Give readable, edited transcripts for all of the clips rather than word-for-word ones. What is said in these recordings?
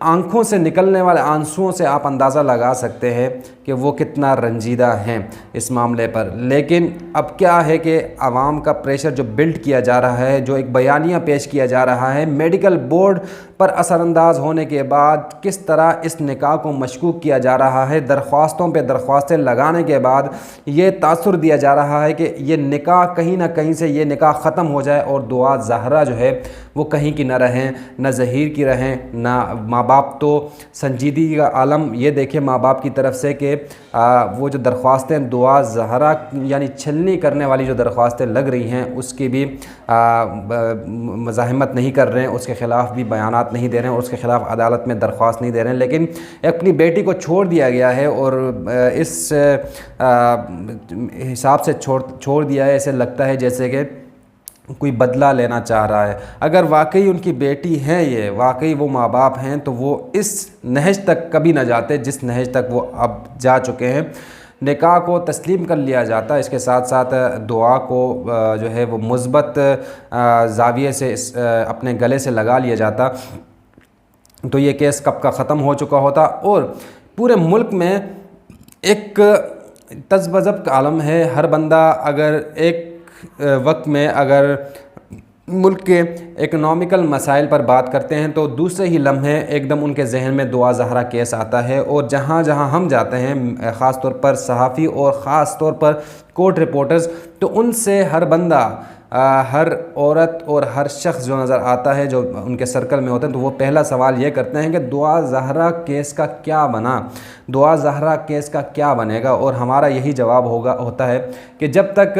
آنکھوں سے نکلنے والے آنسوؤں سے آپ اندازہ لگا سکتے ہیں کہ وہ کتنا رنجیدہ ہیں اس معاملے پر۔ لیکن اب کیا ہے کہ عوام کا پریشر جو بلڈ کیا جا رہا ہے، جو ایک بیانیہ پیش کیا جا رہا ہے، میڈیکل بورڈ پر اثر انداز ہونے کے بعد کس طرح اس نکاح کو مشکوک کیا جا رہا ہے، درخواستوں پہ درخواستیں لگانے کے بعد یہ تاثر دیا جا رہا ہے کہ یہ نکاح کہیں نہ کہیں سے یہ نکاح ختم ہو جائے اور دعا زہرا جو ہے وہ کہیں کی نہ رہیں، نہ ظہیر کی رہیں، نہ ماں باپ تو سنجیدگی کا عالم یہ دیکھیں ماں باپ کی طرف سے کہ وہ جو درخواستیں دعا زہرا یعنی چھلنی کرنے والی جو درخواستیں لگ رہی ہیں اس کی بھی مزاحمت نہیں کر رہے ہیں، اس کے خلاف بھی بیانات نہیں دے رہے ہیں، اس کے خلاف عدالت میں درخواست نہیں دے رہے ہیں، لیکن اپنی بیٹی کو چھوڑ دیا گیا ہے اور اس حساب سے چھوڑ دیا ہے، ایسے لگتا ہے جیسے کہ کوئی بدلہ لینا چاہ رہا ہے۔ اگر واقعی ان کی بیٹی ہیں، یہ واقعی وہ ماں باپ ہیں، تو وہ اس نہج تک کبھی نہ جاتے جس نہج تک وہ اب جا چکے ہیں۔ نکاح کو تسلیم کر لیا جاتا، اس کے ساتھ ساتھ دعا کو جو ہے وہ مثبت زاویے سے اپنے گلے سے لگا لیا جاتا، تو یہ کیس کب کا ختم ہو چکا ہوتا اور پورے ملک میں ایک تذبذب کا عالم ہے۔ ہر بندہ اگر ایک وقت میں اگر ملک کے اکنامیکل مسائل پر بات کرتے ہیں تو دوسرے ہی لمحے ایک دم ان کے ذہن میں دعا زہرا کیس آتا ہے، اور جہاں جہاں ہم جاتے ہیں خاص طور پر صحافی اور خاص طور پر کورٹ رپورٹرز، تو ان سے ہر بندہ، ہر عورت اور ہر شخص جو نظر آتا ہے جو ان کے سرکل میں ہوتے ہیں، تو وہ پہلا سوال یہ کرتے ہیں کہ دعا زہرا کیس کا کیا بنا، دعا زہرا کیس کا کیا بنے گا۔ اور ہمارا یہی جواب ہوتا ہے کہ جب تک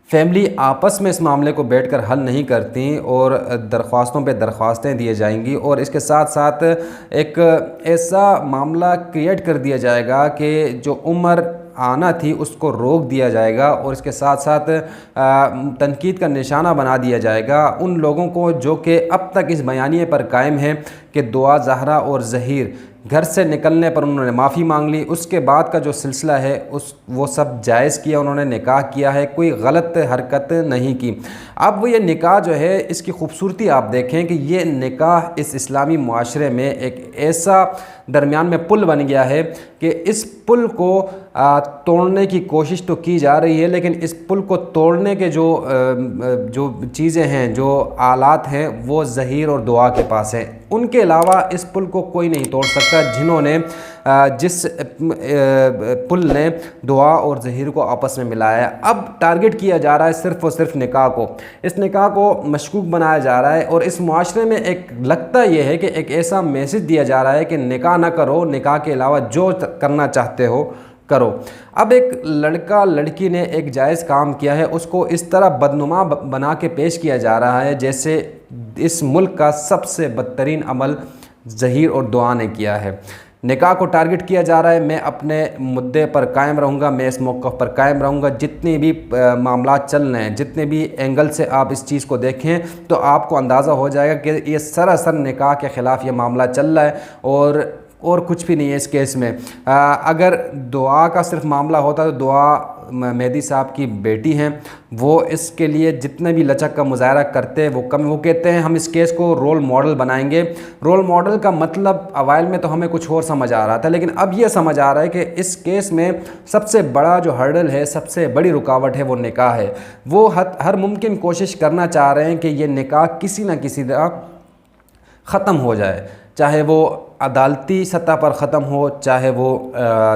فیملی آپس میں اس معاملے کو بیٹھ کر حل نہیں کرتی اور درخواستوں پہ درخواستیں دیے جائیں گی، اور اس کے ساتھ ساتھ ایک ایسا معاملہ کریٹ کر دیا جائے گا کہ جو عمر آنا تھی اس کو روک دیا جائے گا، اور اس کے ساتھ ساتھ تنقید کا نشانہ بنا دیا جائے گا ان لوگوں کو جو کہ اب تک اس بیانیے پر قائم ہیں کہ دعا زہرا اور ظہیر گھر سے نکلنے پر انہوں نے معافی مانگ لی، اس کے بعد کا جو سلسلہ ہے وہ سب جائز کیا، انہوں نے نکاح کیا ہے، کوئی غلط حرکت نہیں کی۔ اب وہ یہ نکاح جو ہے اس کی خوبصورتی آپ دیکھیں کہ یہ نکاح اس اسلامی معاشرے میں ایک ایسا درمیان میں پل بن گیا ہے کہ اس پل کو توڑنے کی کوشش تو کی جا رہی ہے، لیکن اس پل کو توڑنے کے جو چیزیں ہیں، جو آلات ہیں، وہ ظہیر اور دعا کے پاس ہیں۔ ان کے علاوہ اس پل کو کوئی نہیں توڑ سکتا، جنہوں نے جس پل نے دعا اور ظہیر کو آپس میں ملایا ہے۔ اب ٹارگٹ کیا جا رہا ہے صرف اور صرف نکاح کو، اس نکاح کو مشکوک بنایا جا رہا ہے، اور اس معاشرے میں ایک لگتا یہ ہے کہ ایک ایسا میسج دیا جا رہا ہے کہ نکاح نہ کرو، نکاح کے علاوہ جو کرنا چاہتے ہو کرو۔ اب ایک لڑکا لڑکی نے ایک جائز کام کیا ہے، اس کو اس طرح بدنما بنا کے پیش کیا جا رہا ہے جیسے اس ملک کا سب سے بدترین عمل ظہیر اور دعا نے کیا ہے۔ نکاح کو ٹارگٹ کیا جا رہا ہے۔ میں اپنے مدعے پر قائم رہوں گا، میں اس موقف پر قائم رہوں گا، جتنی بھی معاملات چل رہے ہیں، جتنے بھی اینگل سے آپ اس چیز کو دیکھیں تو آپ کو اندازہ ہو جائے گا کہ یہ سراسر نکاح کے خلاف یہ معاملہ چل رہا ہے، اور کچھ بھی نہیں ہے اس کیس میں۔ اگر دعا کا صرف معاملہ ہوتا تو دعا مہدی صاحب کی بیٹی ہیں، وہ اس کے لیے جتنے بھی لچک کا مظاہرہ کرتے وہ کہتے ہیں ہم اس کیس کو رول ماڈل بنائیں گے۔ رول ماڈل کا مطلب اوائل میں تو ہمیں کچھ اور سمجھ آ رہا تھا، لیکن اب یہ سمجھ آ رہا ہے کہ اس کیس میں سب سے بڑا جو ہرڈل ہے، سب سے بڑی رکاوٹ ہے، وہ نکاح ہے۔ وہ ہر ممکن کوشش کرنا چاہ رہے ہیں کہ یہ نکاح کسی نہ کسی طرح ختم ہو جائے، چاہے وہ عدالتی سطح پر ختم ہو، چاہے وہ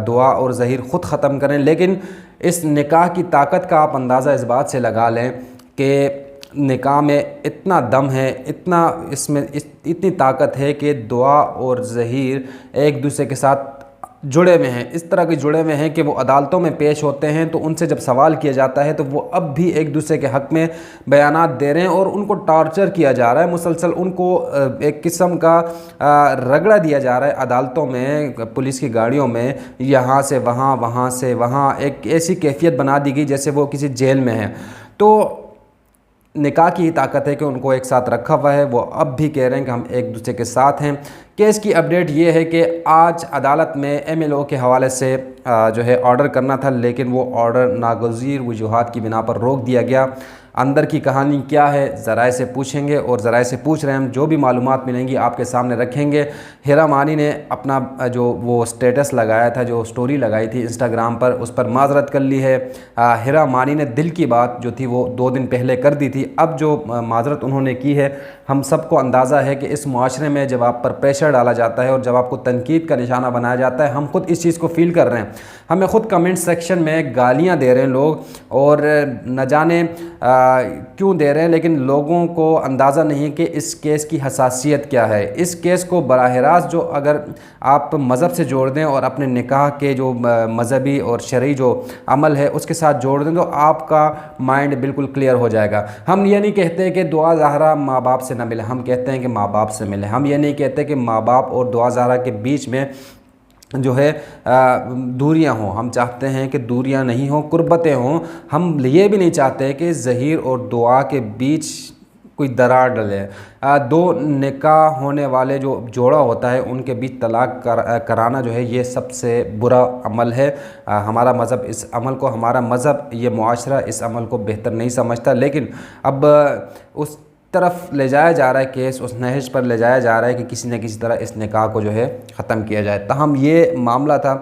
دعا اور ظہیر خود ختم کریں، لیکن اس نکاح کی طاقت کا آپ اندازہ اس بات سے لگا لیں کہ نکاح میں اتنا دم ہے، اس میں اتنی طاقت ہے کہ دعا اور ظہیر ایک دوسرے کے ساتھ جڑے ہوئے ہیں، اس طرح کے جڑے ہوئے ہیں کہ وہ عدالتوں میں پیش ہوتے ہیں تو ان سے جب سوال کیا جاتا ہے تو وہ اب بھی ایک دوسرے کے حق میں بیانات دے رہے ہیں، اور ان کو ٹارچر کیا جا رہا ہے مسلسل، ان کو ایک قسم کا رگڑا دیا جا رہا ہے عدالتوں میں، پولیس کی گاڑیوں میں، یہاں سے وہاں، وہاں سے وہاں، ایک ایسی کیفیت بنا دی گئی جیسے وہ کسی جیل میں ہیں۔ تو نکاح کی ہی طاقت ہے کہ ان کو ایک ساتھ رکھا ہوا ہے، وہ اب بھی کہہ رہے ہیں کہ ہم ایک دوسرے کے ساتھ ہیں۔ کیس کی اپڈیٹ یہ ہے کہ آج عدالت میں MLO کے حوالے سے جو ہے آرڈر کرنا تھا، لیکن وہ آرڈر ناگزیر وجوہات کی بنا پر روک دیا گیا۔ اندر کی کہانی کیا ہے ذرائع سے پوچھیں گے، اور ذرائع سے پوچھ رہے ہیں ہم، جو بھی معلومات ملیں گی آپ کے سامنے رکھیں گے۔ ہیرا مانی نے اپنا جو وہ سٹیٹس لگایا تھا، جو سٹوری لگائی تھی انسٹاگرام پر، اس پر معذرت کر لی ہے۔ ہیرا مانی نے دل کی بات جو تھی وہ 2 دن پہلے کر دی تھی، اب جو معذرت انہوں نے کی ہے، ہم سب کو اندازہ ہے کہ اس معاشرے میں جب آپ پر پریشر ڈالا جاتا ہے اور جب آپ کو تنقید کا نشانہ بنایا جاتا ہے، ہم خود اس چیز کو فیل کر رہے ہیں۔ ہمیں خود کمنٹ سیکشن میں گالیاں دے رہے ہیں لوگ، اور نہ جانے کیوں دے رہے ہیں، لیکن لوگوں کو اندازہ نہیں کہ اس کیس کی حساسیت کیا ہے۔ اس کیس کو براہ راست جو اگر آپ مذہب سے جوڑ دیں اور اپنے نکاح کے جو مذہبی اور شرعی جو عمل ہے اس کے ساتھ جوڑ دیں، تو آپ کا مائنڈ بالکل کلیئر ہو جائے گا۔ ہم یہ نہیں کہتے کہ دعا زہرا ماں باپ سے نہ ملے، ہم کہتے ہیں کہ ماں باپ سے ملے۔ ہم یہ نہیں کہتے کہ ماں باپ اور دعا زہرا کے بیچ میں جو ہے دوریاں ہوں، ہم چاہتے ہیں کہ دوریاں نہیں ہوں، قربتیں ہوں۔ ہم یہ بھی نہیں چاہتے کہ ظہیر اور دعا کے بیچ کوئی دراڑ ڈلے۔ 2 نکاح ہونے والے جو جوڑا ہوتا ہے ان کے بیچ طلاق کرانا جو ہے یہ سب سے برا عمل ہے۔ ہمارا مذہب اس عمل کو، ہمارا مذہب یہ معاشرہ اس عمل کو بہتر نہیں سمجھتا، لیکن اب اس طرف لے جایا جا رہا ہے کیس، اس نہج پر لے جایا جا رہا ہے کہ کسی نہ کسی طرح اس نکاح کو جو ہے ختم کیا جائے۔ تاہم یہ معاملہ تھا،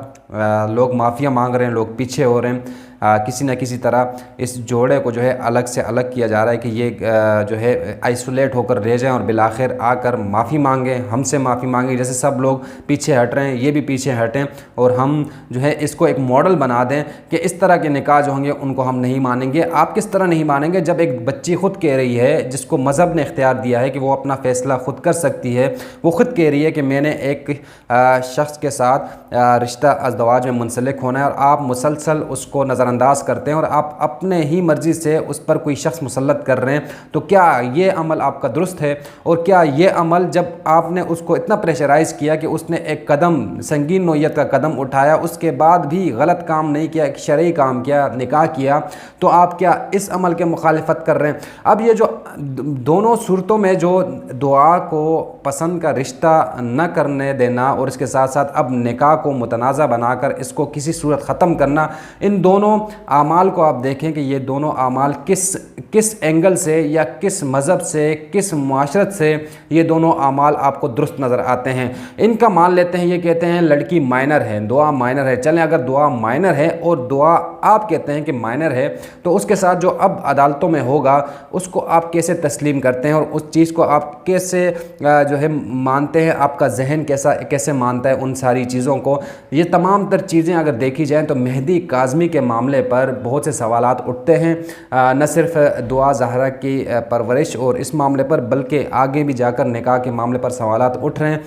لوگ معافیاں مانگ رہے ہیں، لوگ پیچھے ہو رہے ہیں، کسی نہ کسی طرح اس جوڑے کو جو ہے الگ سے الگ کیا جا رہا ہے کہ یہ جو ہے آئسولیٹ ہو کر رہ جائیں اور بالآخر آ کر معافی مانگیں، ہم سے معافی مانگیں۔ جیسے سب لوگ پیچھے ہٹ رہے ہیں، یہ بھی پیچھے ہٹیں، اور ہم جو ہے اس کو ایک ماڈل بنا دیں کہ اس طرح کے نکاح جو ہوں گے ان کو ہم نہیں مانیں گے۔ آپ کس طرح نہیں مانیں گے؟ جب ایک بچی خود کہہ رہی ہے، جس کو مذہب نے اختیار دیا ہے کہ وہ اپنا فیصلہ خود کر سکتی ہے، وہ خود کہہ رہی ہے کہ میں نے ایک شخص کے ساتھ رشتہ ازدواج میں منسلک ہونا ہے، اور آپ مسلسل اس کو نظر انداز کرتے ہیں اور آپ اپنے ہی مرضی سے اس پر کوئی شخص مسلط کر رہے ہیں، تو کیا یہ عمل آپ کا درست ہے؟ اور کیا یہ عمل جب آپ نے اس کو اتنا پریشرائز کیا کہ اس نے ایک قدم، سنگین نوعیت کا قدم اٹھایا، اس کے بعد بھی غلط کام نہیں کیا، ایک شرعی کام کیا، نکاح کیا، تو آپ کیا اس عمل کے مخالفت کر رہے ہیں؟ اب یہ جو دونوں صورتوں میں جو دعا کو پسند کا رشتہ نہ کرنے دینا اور اس کے ساتھ ساتھ اب نکاح کو متنازع بنا کر اس کو کسی صورت ختم کرنا، ان دونوں اعمال کو آپ دیکھیں کہ یہ دونوں اعمال کس اینگل سے یا کس مذہب سے، کس معاشرت سے یہ دونوں اعمال آپ کو درست نظر آتے ہیں۔ ان کا مان لیتے ہیں، یہ کہتے ہیں لڑکی مائنر ہے، دعا مائنر ہے۔ چلیں اگر دعا مائنر ہے اور دعا آپ کہتے ہیں کہ مائنر ہے، تو اس کے ساتھ جو اب عدالتوں میں ہوگا اس کو آپ کیسے تسلیم کرتے ہیں اور اس چیز کو آپ کیسے جو ہے مانتے ہیں؟ آپ کا ذہن کیسے مانتا ہے ان ساری چیزوں کو؟ یہ تمام تر چیزیں اگر دیکھی جائیں تو مہدی کاظمی کے معاملے پر بہت سے سوالات اٹھتے ہیں، نہ صرف دعا زہرا کی پرورش اور اس معاملے پر، بلکہ آگے بھی جا کر نکاح کے معاملے پر سوالات اٹھ رہے ہیں۔